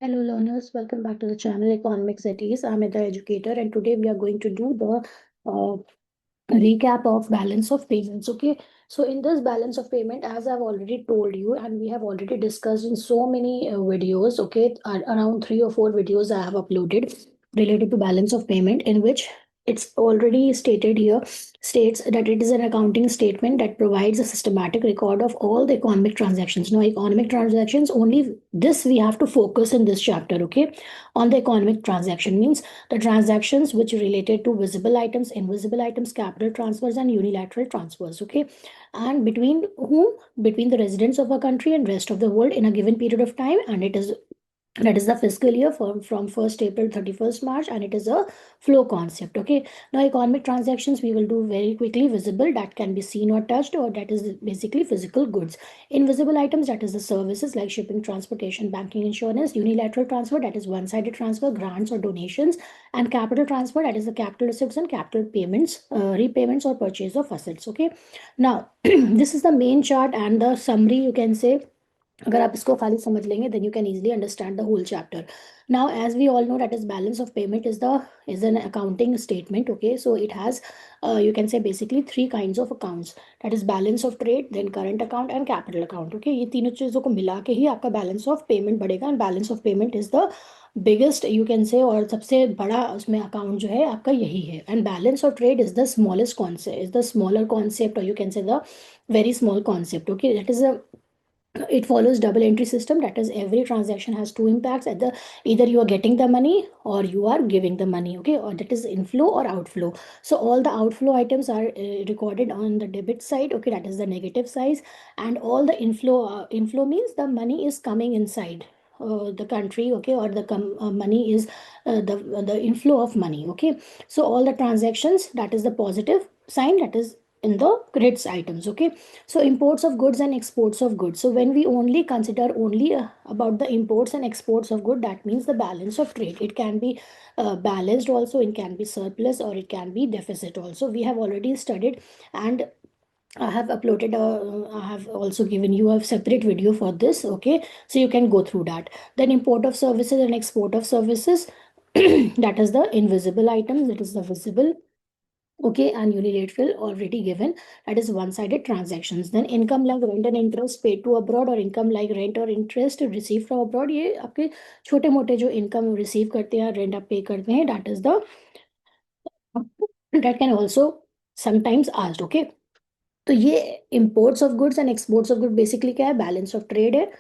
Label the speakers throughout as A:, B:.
A: Hello learners, welcome back to the channel Economics at Ease. I'm the educator and today we are going to do the recap of balance of payments. Okay, so in this balance of payment, as I've already told you and we have already discussed in so many videos, okay, around 3 or 4 videos I have uploaded related to balance of payment, in which it's already stated here, states that it is an accounting statement that provides a systematic record of all the economic transactions. Now economic transactions, only this we have to focus in this chapter. Okay, on the economic transaction means the transactions which related to visible items, invisible items, capital transfers, and unilateral transfers. Okay, and between whom? Between the residents of a country and rest of the world in a given period of time, and it is that is the fiscal year from 1st April 31st March, and it is a flow concept. Okay, now economic transactions we will do very quickly. Visible, that can be seen or touched, or that is basically physical goods. Invisible items, that is the services like shipping, transportation, banking, insurance. Unilateral transfer, that is one-sided transfer, grants or donations. And capital transfer, that is the capital receipts and capital payments, repayments or purchase of assets. Okay, now this is the main chart and the summary, you can say. अगर आप इसको खाली समझ लेंगे then you can easily understand the whole chapter. Now as we all know that is balance of payment is an accounting statement. Okay, so it has you can say basically three kinds of accounts, that is balance of trade, then current account and capital account. Okay, ये तीनों चीजों को मिला के ही आपका balance of payment बढ़ेगा, and balance of payment is the biggest you can say, और सबसे बड़ा उसमें अकाउंट जो है आपका यही है. And balance of trade is the smallest concept, is the smaller concept, or you can say the very small concept. Okay, that is a it follows double entry system, that is every transaction has two impacts at the either you are getting the money or you are giving the money. Okay, or that is inflow or outflow. So all the outflow items are recorded on the debit side. Okay, that is the negative side, and all the inflow means the money is coming inside the country. Okay, or the money is the inflow of money. Okay, so all the transactions, that is the positive sign, that is in the grids items. Okay, so imports of goods and exports of goods. So when we only consider only about the imports and exports of good, that means the balance of trade. It can be balanced also, it can be surplus, or it can be deficit also. We have already studied, and I have uploaded I have also given you a separate video for this. Okay, so you can go through that. Then import of services and export of services. That is the invisible items, that is the visible. Okay, and unilateral already given, that is one-sided transactions. Then income like rent and interest paid to abroad, or income like rent or interest received from abroad. ये आपके छोटे मोटे जो income receive करते हैं, rent आप pay करते हैं, that is the that can also sometimes asked. Okay, तो ये imports of goods and exports of goods basically क्या है, balance of trade है.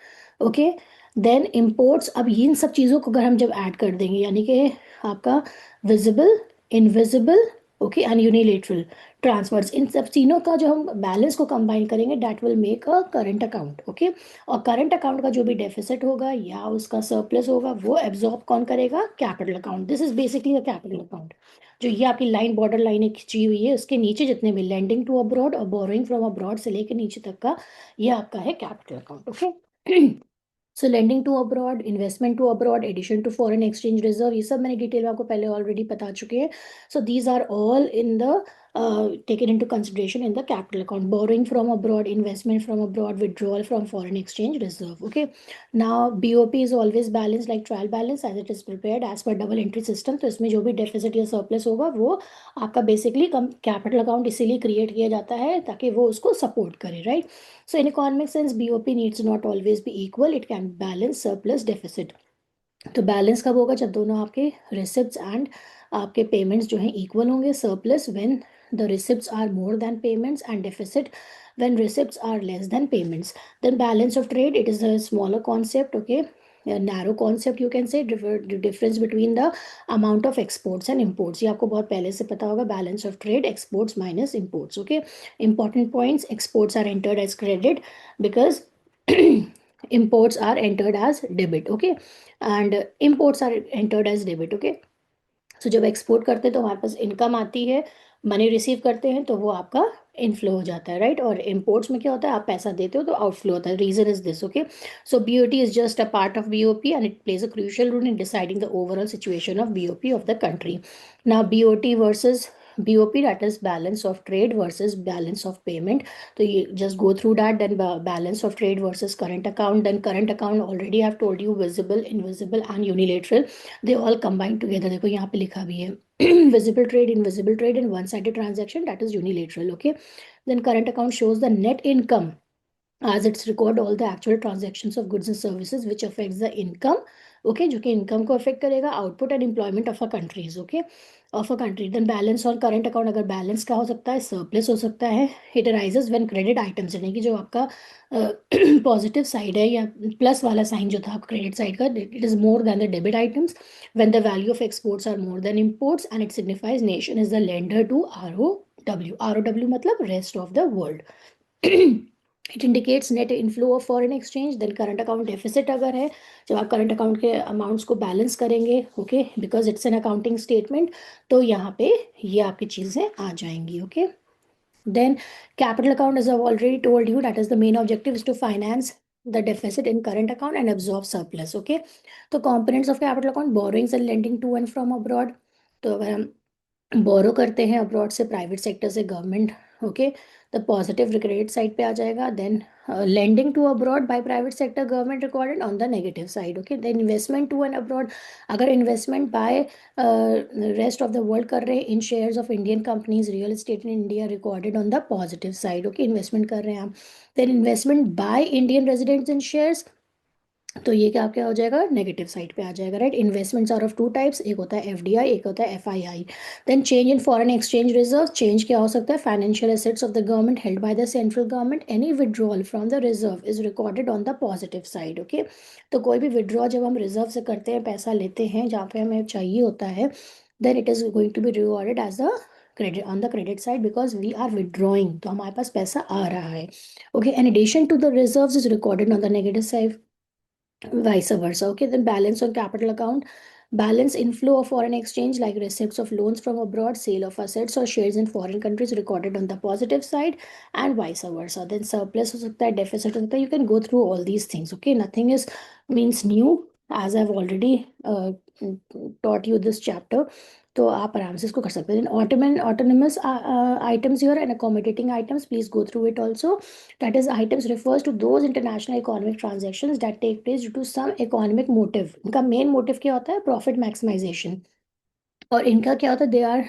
A: ओके, देन imports, अब इन सब चीज़ों को अगर हम जब ऐड कर देंगे, यानी कि आपका visible, invisible, okay and unilateral transfers, इन सब तीनों का जो हम बैलेंस को कंबाइन करेंगे, that will make a current account. Okay, और करंट अकाउंट का जो भी डेफिसिट होगा या उसका सरप्लस होगा, वो एब्जॉर्ब कौन करेगा, capital account. This is basically the capital account. जो ये आपकी लाइन बॉर्डर लाइन खींची हुई है, उसके नीचे जितने भी लेंडिंग टू अब्रॉड और बोरोइंग फ्रॉम अब्रॉड से लेकर नीचे तक का, ये आपका है capital account. Okay, so lending to abroad, investment to abroad, addition to foreign exchange reserve, ये सब मैंने डिटेल में आपको पहले ऑलरेडी बता चुके हैं. So these are all in the taken into consideration in the capital account. Borrowing from abroad, investment from abroad, withdrawal from foreign exchange reserve. Okay, now BOP is always balanced like trial balance as it is prepared as per double entry system. तो इसमें जो भी deficit या surplus होगा, वो आपका basically capital account इसीलिए create किया जाता है ताकि वो उसको support करे, right? So in economic sense, BOP needs not always be equal. It can balance surplus deficit. तो बैलेंस कब होगा, जब दोनों आपके रिसिप्ट्स एंड आपके पेमेंट्स जो हैं इक्वल होंगे. Surplus when the receipts are more than payments, and deficit when receipts are less than payments. Then balance of trade, it is a smaller concept. Okay, a narrow concept you can say. Difference between the amount of exports and imports, ये आपको बहुत पहले से पता होगा. balance of trade, exports minus imports. Okay, important points, exports are entered as credit because imports are entered as debit. Okay, and imports are entered as debit. Okay, सो जब export करते हैं तो हमारे पास इनकम आती है, मनी रिसीव करते हैं तो वो आपका इनफ्लो हो जाता है, राइट. और इम्पोर्ट्स में क्या होता है, आप पैसा देते हो तो आउटफ्लो होता है. Reason is this. Okay, so BOT is just a part of BOP and it plays a crucial role in deciding the overall situation of BOP of the country. Now BOT versus BOP, that is balance of trade versus balance of payment. So you just go through that, then balance of trade versus current account. Then current account, already I've told you, visible, invisible and unilateral, they all combine together. देखो यहाँ पे लिखा भी है visible trade, invisible trade and one-sided transaction, that is unilateral. Okay, then current account shows the net income as it's record all the actual transactions of goods and services which affects the income. Okay, जो कि income को affect करेगा, output and employment of a countries. Okay, of a country. Then balance on current account, अगर balance क्या हो सकता है, surplus हो सकता है. It arises when credit items, यानी कि जो आपका positive side है या plus वाला sign जो था credit side का, it is more than the debit items when the value of exports are more than imports, and it signifies nation is the lender to ROW. ROW मतलब rest of the world. It indicates net inflow of foreign exchange. Then current account deficit अगर है, जब आप current account के amounts को balance करेंगे, okay, because it's an accounting statement, तो यहाँ पे ये आपकी चीज़ें आ जाएंगी. Okay, then capital account, as I've already told you, that is the main objective is to finance the deficit in current account and absorb surplus. Okay, तो components of capital account, borrowings and lending to and from abroad. तो अगर हम बोरो करते हैं abroad से, private sector से, government, okay, the positive credit side पे आ जाएगा. Then lending to abroad by private sector, government recorded on the negative side. Okay, then investment to and abroad, अगर investment by rest of the world कर रहे हैं in shares of Indian companies, real estate in India, recorded on the positive side. Okay, investment कर रहे हैं आप. Then investment by Indian residents in shares, तो ये क्या क्या हो जाएगा, नेगेटिव साइड पे आ जाएगा. Right, investments are of two types, एक होता है FDI, एक होता है FII. Then change in foreign exchange reserve, change क्या हो सकता है, financial assets of the government held by the central government, any withdrawal from the reserve is recorded on the positive side. Okay, तो कोई भी विड्रॉ जब हम reserve से करते हैं, पैसा लेते हैं जहाँ पे हमें चाहिए होता है, then it is going to be rewarded as a credit on the credit side, because we are withdrawing, तो हमारे पास पैसा आ रहा है. Okay, an addition to the reserve is recorded on the negative side, vice versa. Okay, then balance on capital account, balance inflow of foreign exchange like receipts of loans from abroad, sale of assets or shares in foreign countries recorded on the positive side, and vice versa. Then surplus हो सकता है, deficit हो सकता है. You can go through all these things. Okay, nothing is means new, as I've already taught you this chapter. तो आप आराम से इसको कर सकते हैं. Autonomous items here and accommodating items, please go through it also. That is, items refers to those international economic transactions that take place due to some economic motive. इनका main motive क्या होता है, profit maximization. और इनका क्या होता है, they are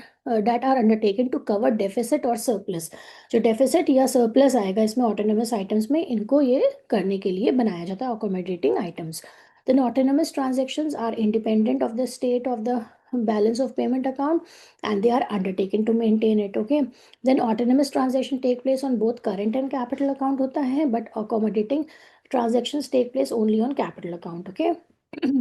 A: debt are undertaken to cover deficit और सरप्लस. जो डेफिसिट या सरप्लस आएगा इसमें ऑटोनोमस आइटम्स में, इनको ये करने के लिए बनाया जाता है accommodating items. Then autonomous transactions are independent of the state of the balance of payment account and they are undertaken to maintain it. Okay, then autonomous transaction take place on both current and capital account होता है, but accommodating transactions take place only on capital account. Okay,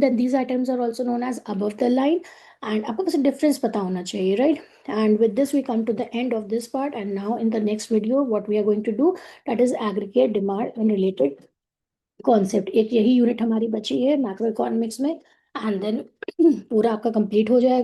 A: then these items are also known as above the line, and आपको बस difference पता होना चाहिए, right? And with this we come to the end of this part, and now in the next video what we are going to do, that is aggregate demand and related concept. एक यही unit हमारी बची है macro economics में, and then पूरा आपका complete हो जाएगा.